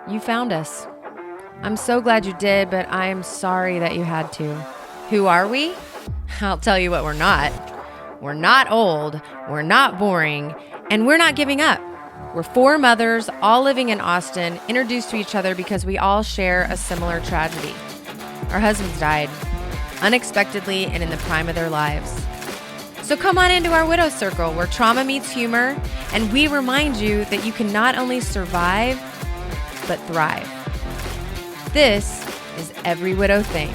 You found us. I'm so glad you did, but I am sorry that you had to. Who are we? I'll tell you what we're not. We're not old, we're not boring, and we're not giving up. We're four mothers, all living in Austin, introduced to each other because we all share a similar tragedy. Our husbands died, unexpectedly and in the prime of their lives. So come on into our widow circle where trauma meets humor, and we remind you that you can not only survive, but thrive. This is Every Widow Thing.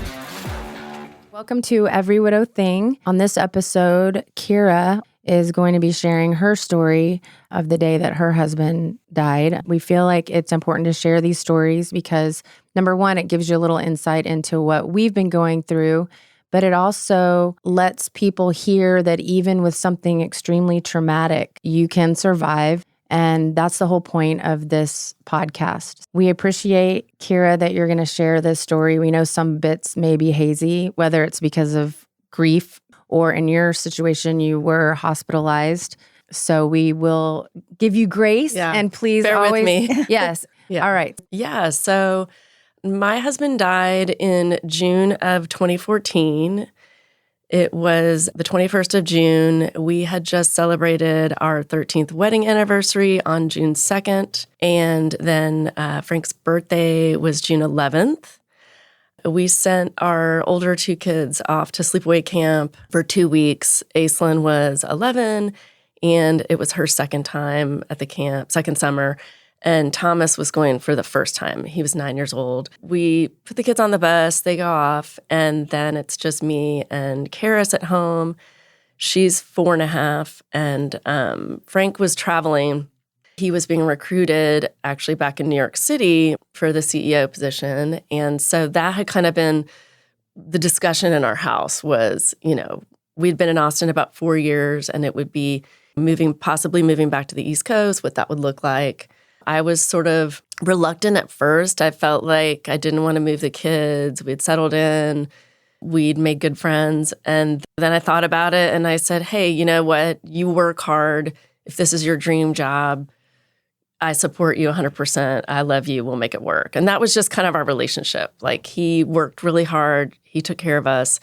Welcome to Every Widow Thing. On this episode, Keira is going to be sharing her story of the day that her husband died. We feel like it's important to share these stories because, number one, it gives you a little insight into what we've been going through, but it also lets people hear that even with something extremely traumatic, you can survive. And that's the whole point of this podcast. We appreciate, Keira, that you're going to share this story. We know some bits may be hazy, whether it's because of grief or in your situation, you were hospitalized. So we will give you grace and please bear always, with me. Yes. Yeah. All right. Yeah. So my husband died in June of 2014. It was the 21st of June. We had just celebrated our 13th wedding anniversary on June 2nd. And then Frank's birthday was June 11th. We sent our older two kids off to sleepaway camp for 2 weeks. Aislinn was 11, and it was her second time at the camp, second summer. And Thomas was going for the first time. He was 9 years old. We put the kids on the bus, they go off, and then it's just me and Carys at home. She's 4.5, and Frank was traveling. He was being recruited actually back in New York City for the CEO position. And so that had kind of been the discussion in our house was, we'd been in Austin about 4 years, and it would be possibly moving back to the East Coast, what that would look like. I was sort of reluctant at first. I felt like I didn't want to move the kids. We'd settled in. We'd made good friends. And then I thought about it and I said, hey, you know what? You work hard. If this is your dream job, I support you 100%. I love you. We'll make it work. And that was just kind of our relationship. Like, he worked really hard. He took care of us.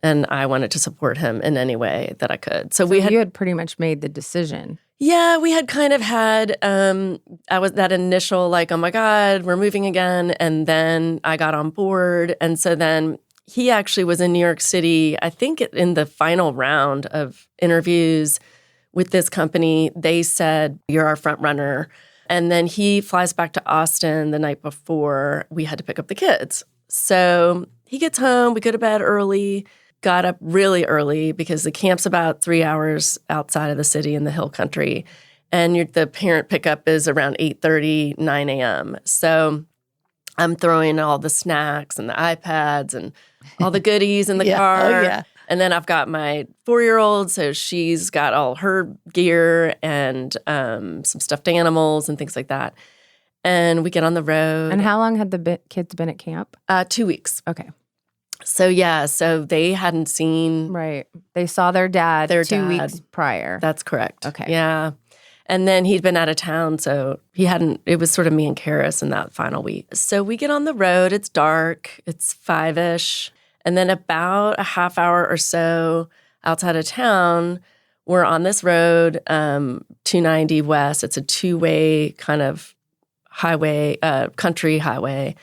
And I wanted to support him in any way that I could. So you had pretty much made the decision. Yeah, we had kind of had, I was that initial like, oh my God, we're moving again. And then I got on board. And so then he actually was in New York City, I think in the final round of interviews with this company. They said, you're our front runner. And then he flies back to Austin the night before we had to pick up the kids. So he gets home, we go to bed early. Got up really early because the camp's about 3 hours outside of the city in the hill country. And the parent pickup is around 8:30, 9 a.m. So I'm throwing all the snacks and the iPads and all the goodies in the car. Oh, yeah. And then I've got my 4-year-old, so she's got all her gear and some stuffed animals and things like that. And we get on the road. And how long had the kids been at camp? 2 weeks. Okay. So they hadn't seen... Right. They saw their dad 2 weeks prior. That's correct. Okay. Yeah. And then he'd been out of town, so it was sort of me and Carys in that final week. So we get on the road, it's dark, it's 5-ish, and then about a half hour or so outside of town, we're on this road, 290 West. It's a two-way kind of highway, country highway,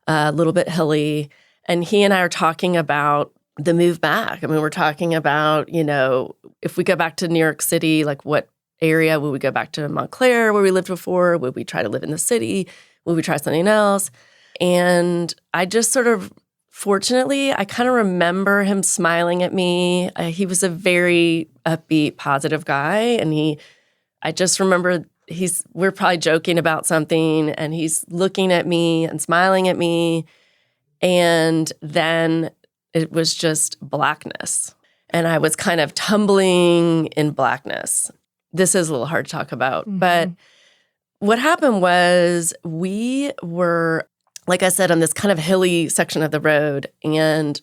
a little bit hilly. And he and I are talking about the move back. I mean, we're talking about, if we go back to New York City, like what area? Would we go back to Montclair where we lived before? Would we try to live in the city? Would we try something else? And I just sort of, fortunately, I kind of remember him smiling at me. He was a very upbeat, positive guy. And I just remember we're probably joking about something and he's looking at me and smiling at me. And then it was just blackness. And I was kind of tumbling in blackness. This is a little hard to talk about. Mm-hmm. But what happened was we were, like I said, on this kind of hilly section of the road. And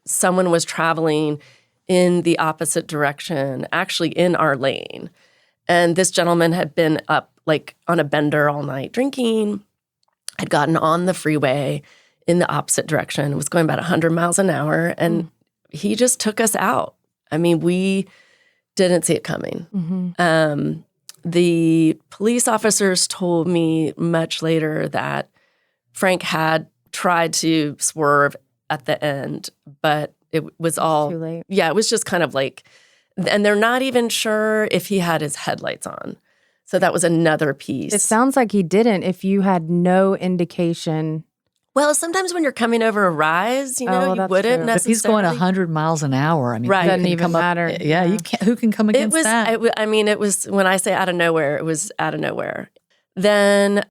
someone was traveling in the opposite direction, actually in our lane. And this gentleman had been up like on a bender all night drinking. had gotten on the freeway in the opposite direction. It was going about 100 miles an hour, and he just took us out. I mean, we didn't see it coming. The police officers told me much later that Frank had tried to swerve at the end, but it was all too late. Yeah, it was just kind of like, and they're not even sure if he had his headlights on. So that was another piece. It sounds like he didn't if you had no indication. Well, sometimes when you're coming over a rise, you know, you that's wouldn't true. necessarily. If he's going 100 miles an hour, I mean, Right. who Doesn't can even come up- matter. Yeah, you can't. Who can come It against was, that? it was, when I say out of nowhere, it was out of nowhere. Then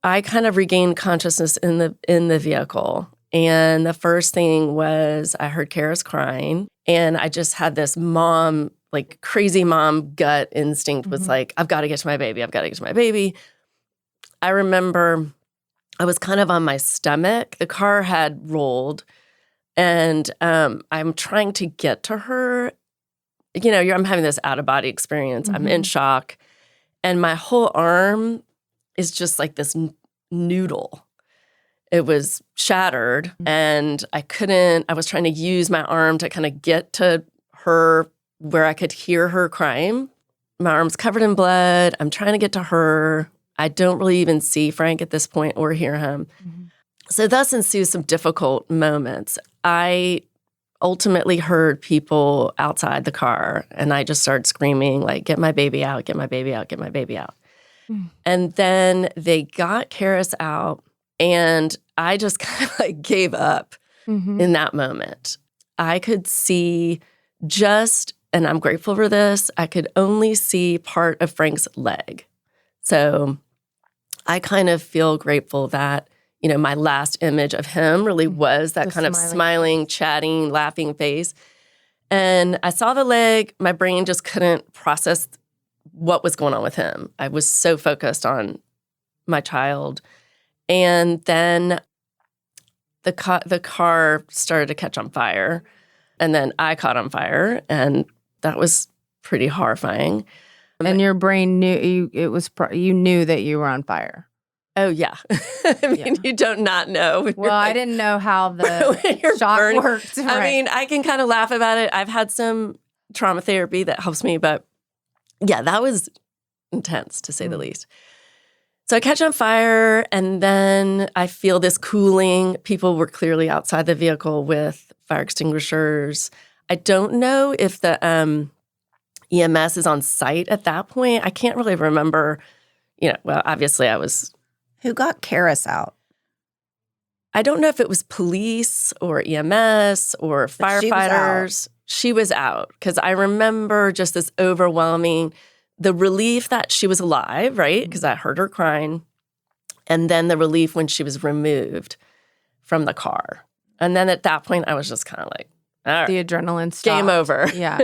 I kind of regained consciousness in the vehicle. And the first thing was I heard Carys crying. And I just had this mom, like crazy mom gut instinct was like, I've got to get to my baby. I've got to get to my baby. I remember I was kind of on my stomach. The car had rolled. And I'm trying to get to her. You know, I'm having this out-of-body experience. I'm in shock. And my whole arm is just like this noodle. It was shattered, and I was trying to use my arm to kind of get to her where I could hear her crying. My arm's covered in blood. I'm trying to get to her. I don't really even see Frank at this point or hear him. So thus ensues some difficult moments. I ultimately heard people outside the car, and I just started screaming, like, get my baby out, get my baby out, get my baby out. And then they got Carys out, and I just kind of like gave up in that moment. I could see and I'm grateful for this, I could only see part of Frank's leg. So I kind of feel grateful that, you know, my last image of him really was that kind of smiling, chatting, laughing face. And I saw the leg. My brain just couldn't process what was going on with him. I was so focused on my child. And then the car started to catch on fire. And then I caught on fire. And that was pretty horrifying. And your brain knew you knew that you were on fire. Oh, yeah. I mean, you don't not know. Well, I didn't know how the shock worked. Right. I mean, I can kind of laugh about it. I've had some trauma therapy that helps me, but yeah, that was intense to say the least. So I catch on fire, and then I feel this cooling. People were clearly outside the vehicle with fire extinguishers. I don't know if the EMS is on site at that point. I can't really remember. You know, well, obviously I was... Who got Carys out? I don't know if it was police or EMS or firefighters. She was out because I remember just this overwhelming, the relief that she was alive, right? Because I heard her crying. And then the relief when she was removed from the car. And then at that point, I was just kind of like, all right. The adrenaline stopped. Game over. Yeah.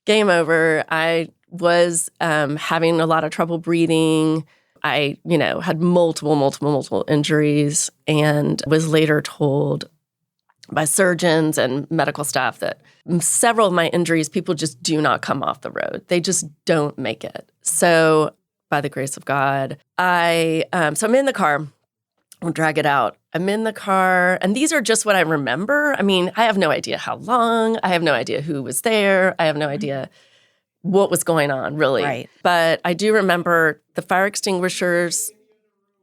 Game over. I was having a lot of trouble breathing. I, had multiple injuries, and was later told by surgeons and medical staff that several of my injuries, people just do not come off the road. They just don't make it. So by the grace of God, so I'm in the car. I'll drag it out. I'm in the car, and these are just what I remember. I mean, I have no idea how long. I have no idea who was there. I have no idea what was going on, really. Right. But I do remember the fire extinguishers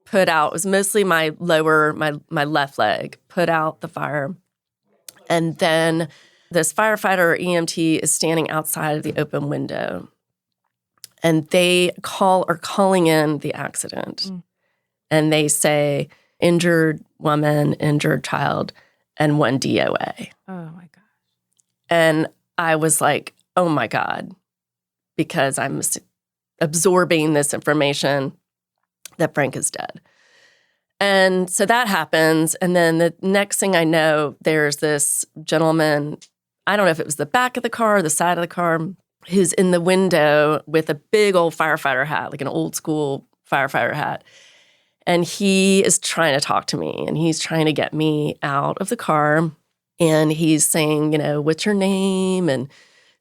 put out, it was mostly my left leg, put out the fire. And then this firefighter or EMT is standing outside of the open window. And they are calling in the accident. And they say, injured woman, injured child, and 1 DOA. Oh, my gosh. And I was like, oh, my God. Because I'm absorbing this information that Frank is dead. And so that happens. And then the next thing I know, there's this gentleman, I don't know if it was the back of the car or the side of the car, who's in the window with a big old firefighter hat, like an old school firefighter hat. And he is trying to talk to me, and he's trying to get me out of the car. And he's saying, what's your name? And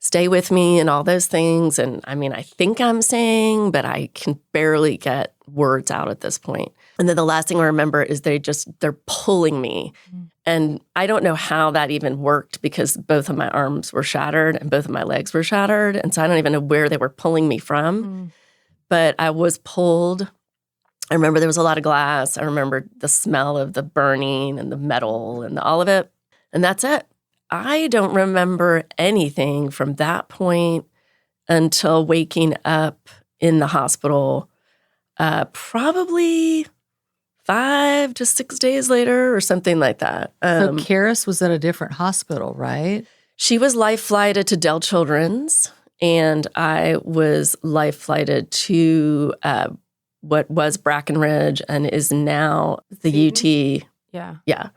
stay with me and all those things. And I mean, I think I'm saying, but I can barely get words out at this point. And then the last thing I remember is they're pulling me. And I don't know how that even worked because both of my arms were shattered and both of my legs were shattered. And so I don't even know where they were pulling me from. But I was pulled. I remember there was a lot of glass. I remember the smell of the burning and the metal and all of it. And that's it. I don't remember anything from that point until waking up in the hospital, probably 5 to 6 days later or something like that. So Carys was at a different hospital, right? She was life flighted to Dell Children's, and I was life flighted to what was Brackenridge and is now the UT. Yeah. Yeah.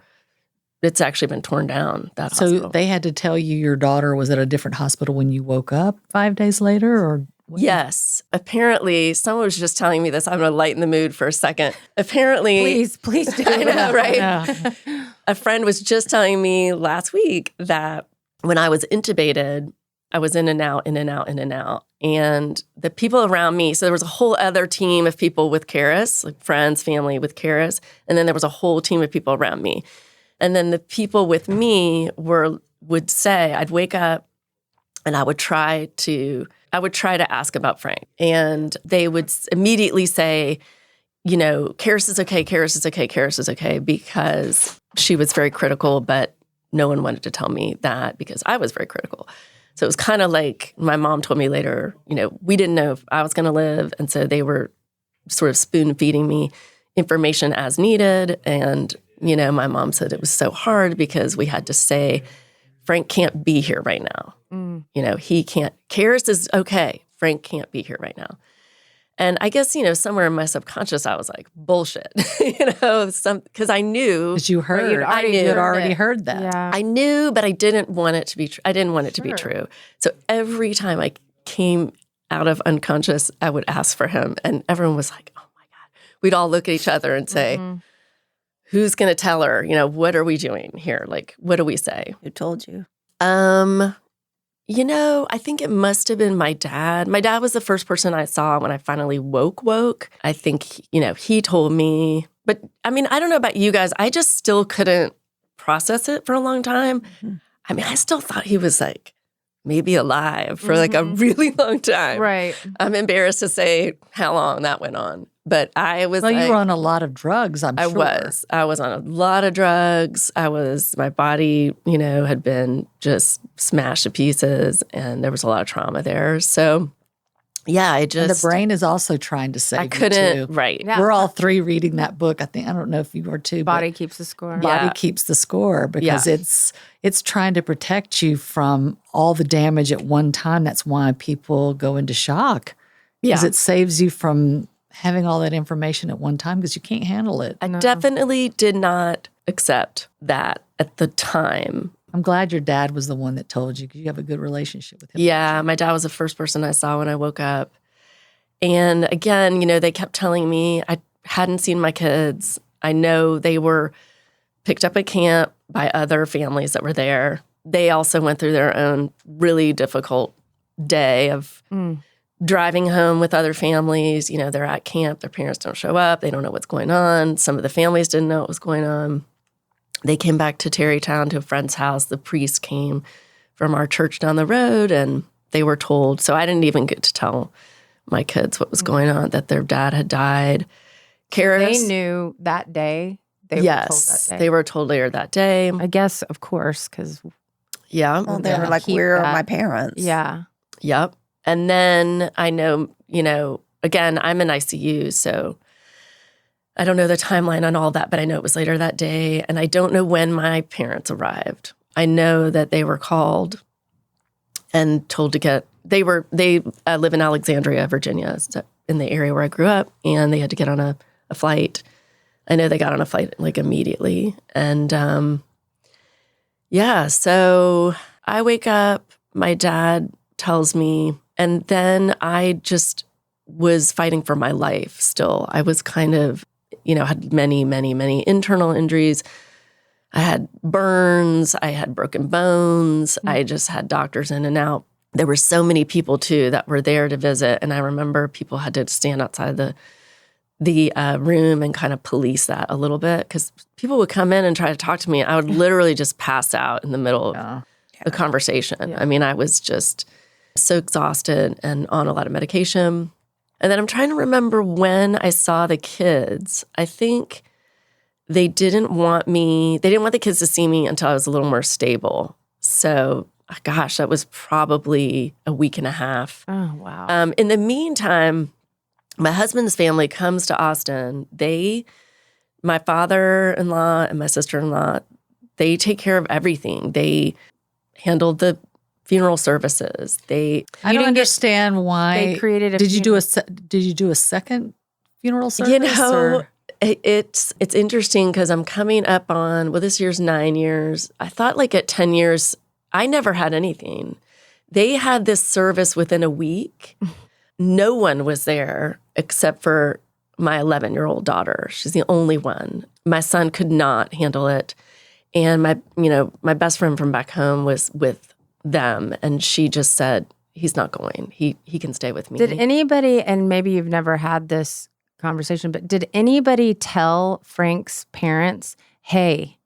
It's actually been torn down, that So hospital. they had to tell you your daughter was at a different hospital when you woke up 5 days later, or what? Yes. Apparently, someone was just telling me this. I'm going to lighten the mood for a second. Apparently, Please do. I know, right? Yeah. A friend was just telling me last week that when I was intubated, I was in and out, in and out, in and out. And the people around me, so there was a whole other team of people with Carys, like friends, family with Carys. And then there was a whole team of people around me. And then the people with me would say, I'd wake up and I would try to ask about Frank. And they would immediately say, Carys is okay, Carys is okay, Carys is okay, because she was very critical, but no one wanted to tell me that because I was very critical. So it was kind of like my mom told me later, we didn't know if I was going to live. And so they were sort of spoon feeding me information as needed. And my mom said it was so hard because we had to say, Frank can't be here right now. He can't. Carys is okay. Frank can't be here right now. And I guess, somewhere in my subconscious, I was like, bullshit, because I knew. Because you heard. you'd already You had heard already it. heard that. Yeah. I knew, but I didn't want it to be I didn't want it to be Sure. true. So every time I came out of unconscious, I would ask for him. And everyone was like, oh my God. We'd all look at each other and say, who's going to tell her? What are we doing here? Like, what do we say? Who told you? I think it must have been my dad. My dad was the first person I saw when I finally woke. I think, he told me. But, I mean, I don't know about you guys. I just still couldn't process it for a long time. I mean, I still thought he was like maybe alive for like a really long time. Right. I'm embarrassed to say how long that went on. But I was Well, like, you were on a lot of drugs, I'm sure. I was on a lot of drugs. My body, had been just smashed to pieces and there was a lot of trauma there. So yeah, And the brain is also trying to save I you, couldn't, too. right. Yeah. We're all three reading that book. I don't know if you are too. Body keeps the score. Body Yeah. keeps the score because Yeah. it's trying to protect you from all the damage at one time. That's why people go into shock. Because Yeah. it saves you from having all that information at one time because you can't handle it. I definitely did not accept that at the time. I'm glad your dad was the one that told you because you have a good relationship with him. Yeah, my dad was the first person I saw when I woke up. And again, they kept telling me I hadn't seen my kids. I know they were picked up at camp by other families that were there. They also went through their own really difficult day of driving home with other families. They're at camp. Their parents don't show up. They don't know what's going on. Some of the families didn't know what was going on. They came back to Terrytown to a friend's house. The priest came from our church down the road, and they were told. So I didn't even get to tell my kids what was going on, that their dad had died. Carys, They knew that day. They were told yes, that day. they were told later that day. I guess, of course, because Yeah. Well, they Yeah. were like, Keep where that. are my parents? yeah, Yep. And then I know, again, I'm in ICU, so I don't know the timeline on all that, but I know it was later that day. And I don't know when my parents arrived. I know that they were called and told to they live in Alexandria, Virginia, so in the area where I grew up, and they had to get on a flight. I know they got on a flight like immediately. And so I wake up, my dad tells me, and then I just was fighting for my life still. I was kind of, had many, many, many internal injuries. I had burns. I had broken bones. I just had doctors in and out. there were so many people too that were there to visit. And I remember people had to stand outside the room and kind of police that a little bit because people would come in and try to talk to me. I would literally just pass out in the middle of the conversation. I mean, I was just so exhausted and on a lot of medication. And then I'm trying to remember when I saw the kids. I think they didn't want the kids to see me until I was a little more stable. So, gosh, that was probably a week and a half. Oh, wow. In the meantime, my husband's family comes to Austin. My father-in-law and my sister-in-law, they take care of everything. They handled the funeral services. I don't understand why they created a Did you do a second funeral service? You know, it's interesting because I'm coming up on, this year's 9 years. I thought like at 10 years, I never had anything. They had this service within a week. No one was there except for my 11-year-old daughter. She's the only one. My son could not handle it. And my best friend from back home was with them. And she just said, he's not going. He can stay with me. Did anybody, and maybe you've never had this conversation, but did anybody tell Frank's parents, hey,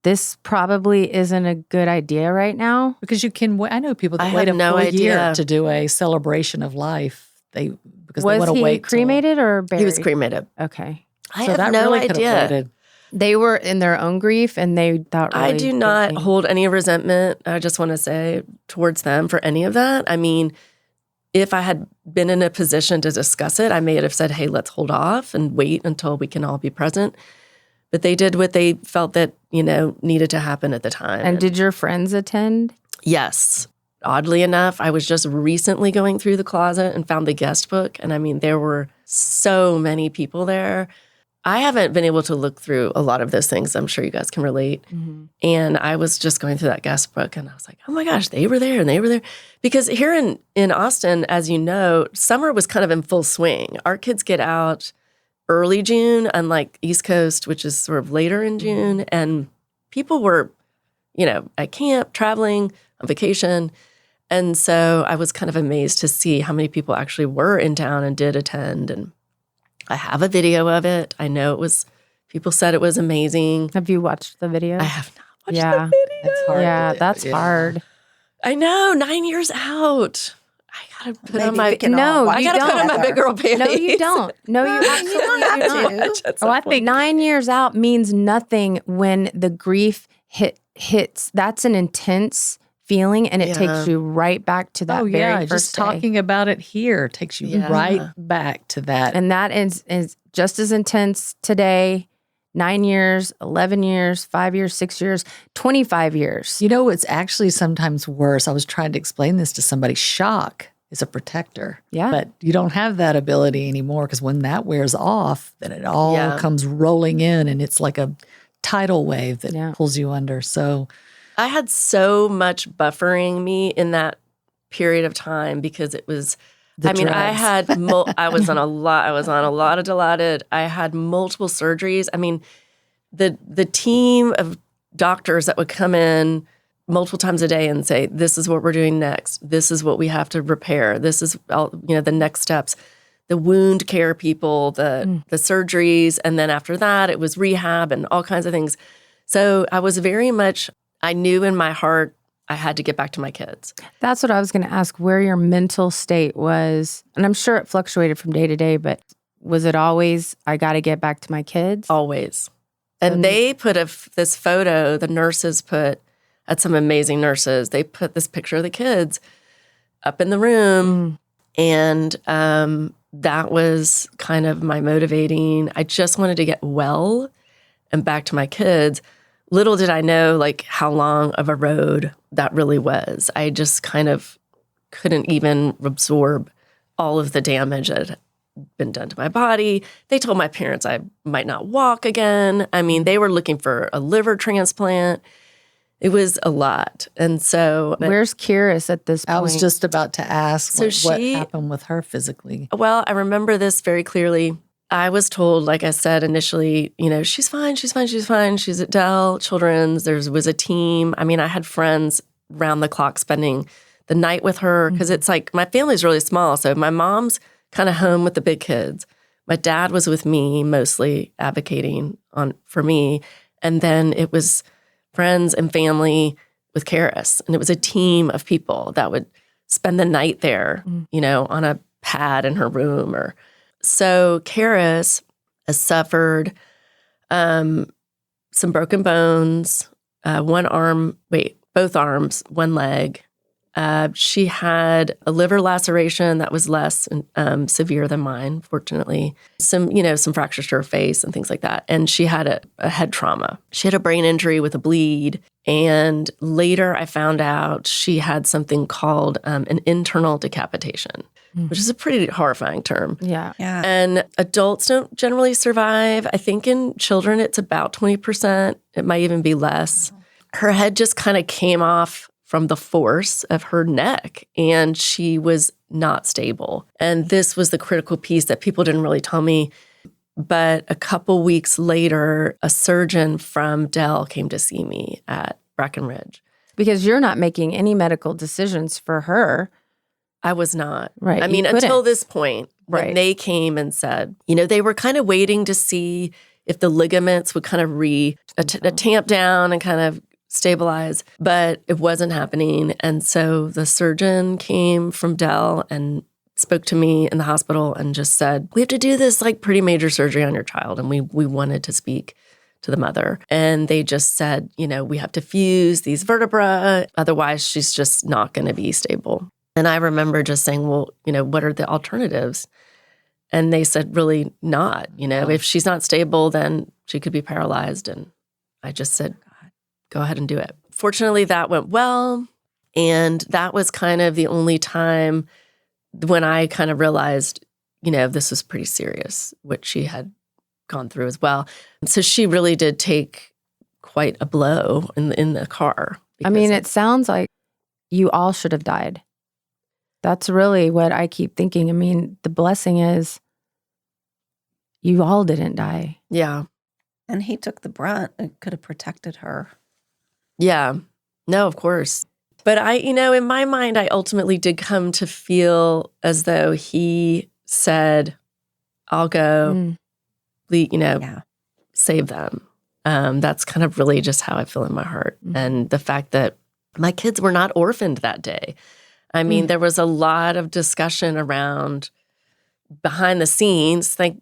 this probably isn't a good idea right now? Because I know people that wait a full year to do a celebration of life. Because they want to wait. Was he cremated or buried? He was cremated. Okay. I have no idea. They were in their own grief and they thought really I do not hold any resentment, I just want to say, towards them for any of that. I mean, if I had been in a position to discuss it, I may have said, hey, let's hold off and wait until we can all be present. But they did what they felt that, needed to happen at the time. And did your friends attend? Yes. Oddly enough, I was just recently going through the closet and found the guest book. And I mean, there were so many people there. I haven't been able to look through a lot of those things. I'm sure you guys can relate. Mm-hmm. And I was just going through that guest book and I was like, oh my gosh, they were there and they were there. Because here in Austin, as you know, summer was kind of in full swing. Our kids get out early June, unlike East Coast, which is sort of later in June. And people were, at camp, traveling, on vacation. And so I was kind of amazed to see how many people actually were in town and did attend. And I have a video of it. I know people said it was amazing. Have you watched the video? I have not watched the video. That's hard. Yeah, that's hard. I know, 9 years out. I gotta put on my I gotta put on my big girl panties. No, you don't. No, you absolutely don't. I think 9 years out means nothing when the grief hits. That's an intense feeling, and it takes you right back to that very first just day. talking about it here takes you right back to that. And that is just as intense today. 9 years, 11 years, 5 years, 6 years, 25 years. It's actually sometimes worse. I was trying to explain this to somebody. Shock is a protector. Yeah. But you don't have that ability anymore because when that wears off, then it all comes rolling in and it's like a tidal wave that pulls you under. So I had so much buffering me in that period of time because it was drugs. I had I was on a lot of Dilaudid. I had multiple surgeries. I mean, the team of doctors that would come in multiple times a day and say, this is what we're doing next. This is what we have to repair. This is the next steps. The wound care people, the surgeries, and then after that, it was rehab and all kinds of things. So I was very much, I knew in my heart I had to get back to my kids. That's what I was going to ask, where your mental state was. And I'm sure it fluctuated from day to day, but was it always, I got to get back to my kids? Always. And they put this photo, the nurses had some amazing nurses. They put this picture of the kids up in the room. And that was kind of my motivating. I just wanted to get well and back to my kids. Little did I know how long of a road that really was. I just kind of couldn't even absorb all of the damage that had been done to my body. They told my parents I might not walk again. I mean, they were looking for a liver transplant. It was a lot. And so where's Carys at this point? I was just about to ask what happened with her physically. Well, I remember this very clearly. I was told, like I said initially, she's fine. She's at Dell Children's. There was a team. I mean, I had friends round the clock spending the night with her, because it's like my family's really small. So my mom's kind of home with the big kids. My dad was with me, mostly advocating for me. And then it was friends and family with Carys. And it was a team of people that would spend the night there, on a pad in her room. So Carys has suffered some broken bones, both arms, one leg. She had a liver laceration that was less severe than mine, fortunately. Some fractures to her face and things like that. And she had a head trauma. She had a brain injury with a bleed. And later I found out she had something called an internal decapitation, which is a pretty horrifying term. Yeah. And adults don't generally survive. I think in children it's about 20%. It might even be less. Her head just kind of came off from the force of her neck, and she was not stable. And this was the critical piece that people didn't really tell me. But a couple weeks later, a surgeon from Dell came to see me at Brackenridge. Because you're not making any medical decisions for her. I was not. Right. I mean, until this point, when Right. they came and said, they were kind of waiting to see if the ligaments would kind of tamp down and kind of stabilize, but it wasn't happening. And so the surgeon came from Dell and spoke to me in the hospital and just said, we have to do this like pretty major surgery on your child. And we wanted to speak to the mother. And they just said, we have to fuse these vertebrae. Otherwise, she's just not going to be stable. And I remember just saying, well, what are the alternatives? And they said, really not. If she's not stable, then she could be paralyzed. And I just said, go ahead and do it. Fortunately, that went well. And that was kind of the only time when I kind of realized, this was pretty serious, what she had gone through as well. So she really did take quite a blow in the car. I mean, it sounds like you all should have died. That's really what I keep thinking. I mean, the blessing is you all didn't die. Yeah. And he took the brunt. It could have protected her. Yeah. No, of course. But in my mind, I ultimately did come to feel as though he said, I'll go, save them. That's kind of really just how I feel in my heart. And the fact that my kids were not orphaned that day. I mean, there was a lot of discussion around behind the scenes, thank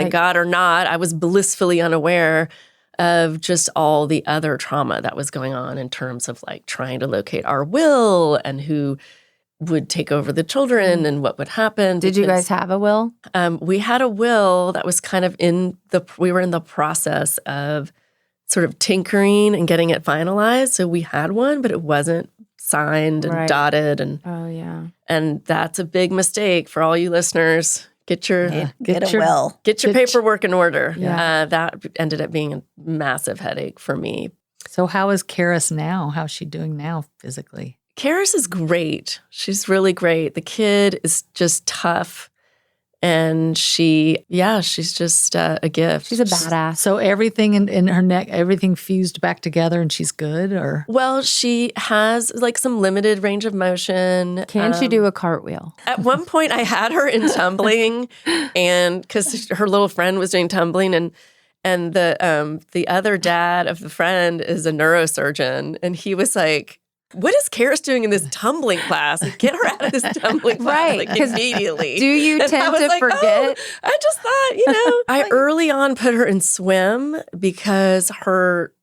God or not, I was blissfully unaware of just all the other trauma that was going on in terms of like trying to locate our will and who would take over the children and what would happen. Did you guys have a will? We had a will that was kind of we were in the process of sort of tinkering and getting it finalized. So we had one, but it wasn't signed and dotted. And oh, yeah. And that's a big mistake for all you listeners. Get your will. Get your paperwork in order. Yeah. That ended up being a massive headache for me. So how is Carys now? How's she doing now physically? Carys is great. She's really great. The kid is just tough. And she's just a gift. She's a badass. So everything in her neck, everything fused back together and she's good, or? Well, she has like some limited range of motion. Can she do a cartwheel? At one point I had her in tumbling and because her little friend was doing tumbling and the other dad of the friend is a neurosurgeon and he was like, what is Carys doing in this tumbling class? Like, get her out of this tumbling class like, immediately. Do you tend to forget? Oh, I just thought, I early on put her in swim because her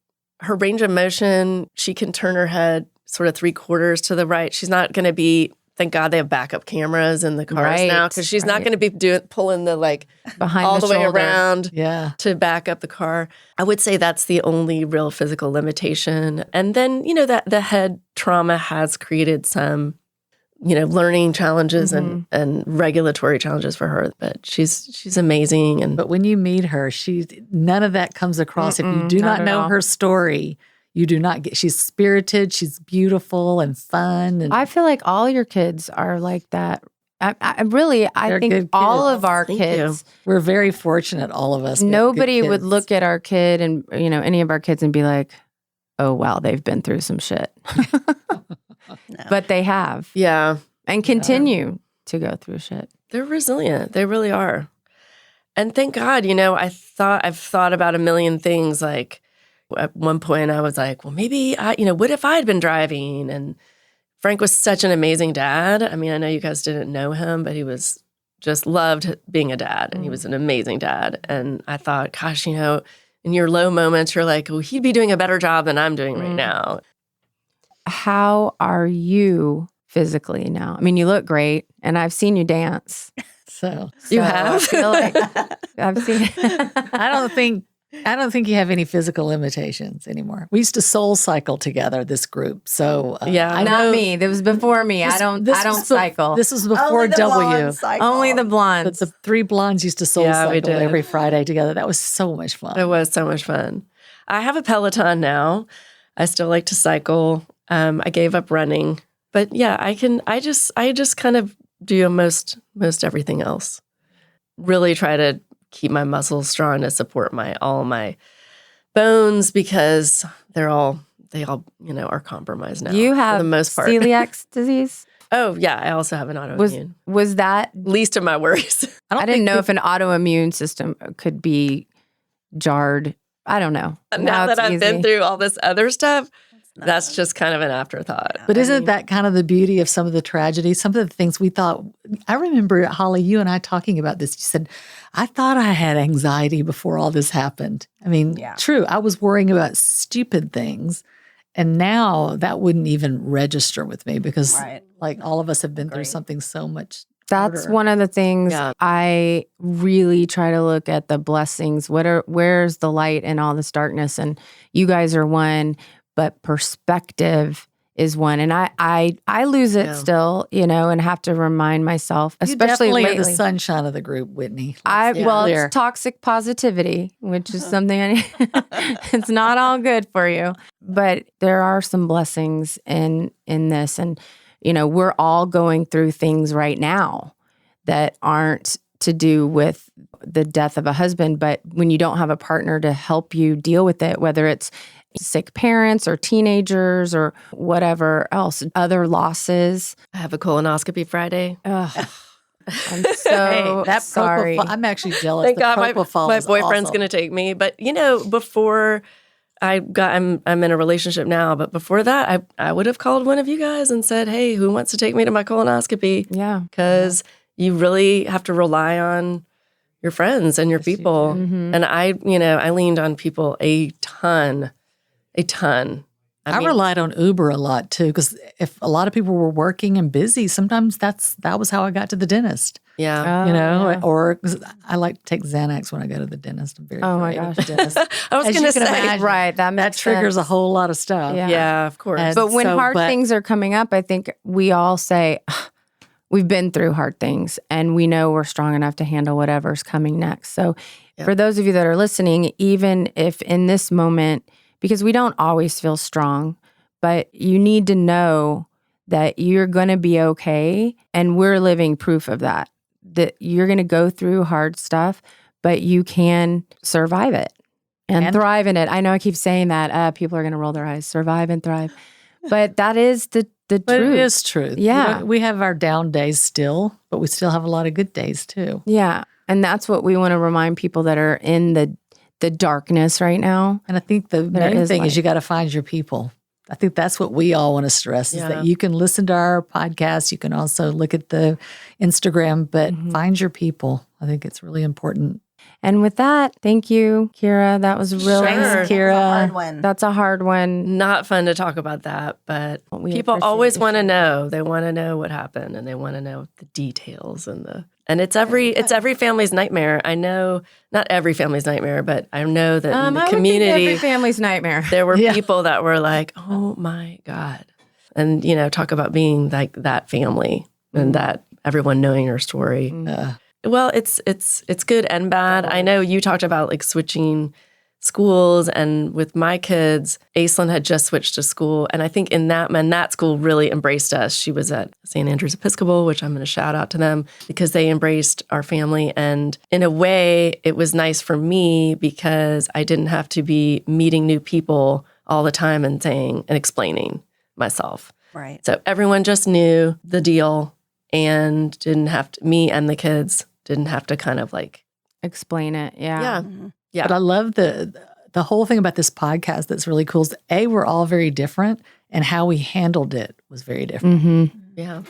range of motion, she can turn her head sort of 3/4 to the right. She's not going to be, thank God they have backup cameras in the cars now because she's not going to be pulling the like behind all the way shoulder. around to back up the car. I would say that's the only real physical limitation. And then, that the head trauma has created some, learning challenges and regulatory challenges for her. But she's amazing. But when you meet her, none of that comes across. If you do not know her story, you do not get, she's spirited, she's beautiful and fun. And I feel like all your kids are like that. I think all of our kids. We're very fortunate, all of us. Nobody would look at our kid and, any of our kids and be like, oh, wow, they've been through some shit. but they have. Yeah. And continue to go through shit. They're resilient. They really are. And thank God, I've thought about a million things. Like at one point I was like, well, maybe what if I'd been driving? And Frank was such an amazing dad. I mean, I know you guys didn't know him, but he was just loved being a dad, and he was an amazing dad. And I thought, gosh, in your low moments, you're like, well, he'd be doing a better job than I'm doing right now. How are you physically now? I mean, you look great, and I've seen you dance. So You have? I feel like I've seen. I don't think you have any physical limitations anymore. We used to soul cycle together, this group. So Yeah. I Not know me. That was before me. I don't cycle. This was before W. Only the blondes. But the three blondes used to soul Yeah, we cycle did. every Friday together. That was so much fun. It was so much fun. I have a Peloton now. I still like to cycle. I gave up running, but yeah, I just kind of do most everything else. Really try to keep my muscles strong to support all my bones, because they all are compromised now. You have for the most part. celiac disease. Oh yeah, I also have an autoimmune. Was that? Least of my worries. I didn't know if an autoimmune system could be jarred. I don't know. Now that it's I've been easy. through all this other stuff, that's just kind of an afterthought. But isn't that kind of the beauty of some of the tragedies? Some of the things we thought, I remember, Holly, you and I talking about this. You said, I thought I had anxiety before all this happened. I mean, true, I was worrying about stupid things. And now that wouldn't even register with me, because like all of us have been through something so much. That's harder. one of the things I really try to look at, the blessings. Where's the light in all this darkness? And you guys are one, but perspective is one. And I lose it still, and have to remind myself, especially you definitely lately. are the sunshine of the group, Whitney. It's toxic positivity, which is something it's not all good for you. But there are some blessings in this. And, we're all going through things right now that aren't to do with the death of a husband. But when you don't have a partner to help you deal with it, whether it's sick parents or teenagers or whatever else, other losses. I have a colonoscopy Friday. Ugh. I'm so that sorry. I'm actually jealous. Thank God my propofol is boyfriend's awesome. going to take me. But before I'm in a relationship now, but before that, I would have called one of you guys and said, hey, who wants to take me to my colonoscopy? Yeah. Because you really have to rely on your friends and your people. And I leaned on people a ton. I relied on Uber a lot too, because if a lot of people were working and busy, sometimes that was how I got to the dentist. Yeah. Or 'cause I like to take Xanax when I go to the dentist. I'm very my afraid of gosh. the dentist. I was As going you to can say, imagine, Right. That triggers a whole lot of stuff. Yeah. Yeah, of course. And But when hard but- things are coming up, I think we all say, we've been through hard things and we know we're strong enough to handle whatever's coming next. So for those of you that are listening, even if in this moment, because we don't always feel strong, but you need to know that you're going to be okay. And we're living proof of that you're going to go through hard stuff, but you can survive it and thrive in it. I know I keep saying that. People are going to roll their eyes, survive and thrive. But that is the But truth. it is true. Yeah. We have our down days still, but we still have a lot of good days too. Yeah. And that's what we want to remind people that are in the darkness right now. And I think the main is thing light. is you got to find your people. I think that's what we all want to stress is that you can listen to our podcast. You can also look at the Instagram, but find your people. I think it's really important. And with that, thank you, Keira. That was really Sure. Keira. That's a hard one. Not fun to talk about that, but We people appreciate always you want to know. They want to know what happened, and they want to know the details and it's every family's nightmare. I know not every family's nightmare, but I know that in the I would think community, every family's nightmare. there were people that were like, "Oh my God," and talk about being like that family and that everyone knowing your story. Well, it's good and bad. I know you talked about like switching schools, and with my kids, Aislinn had just switched to school, and I think in that school really embraced us. She was at St. Andrew's Episcopal, which I'm going to shout out to them because they embraced our family, and in a way, it was nice for me because I didn't have to be meeting new people all the time and saying and explaining myself. Right. So everyone just knew the deal and didn't have to, me and the kids didn't have to kind of like, Explain it. Yeah. yeah. But I love the whole thing about this podcast that's really cool is we're all very different and how we handled it was very different. Mm-hmm. Yeah.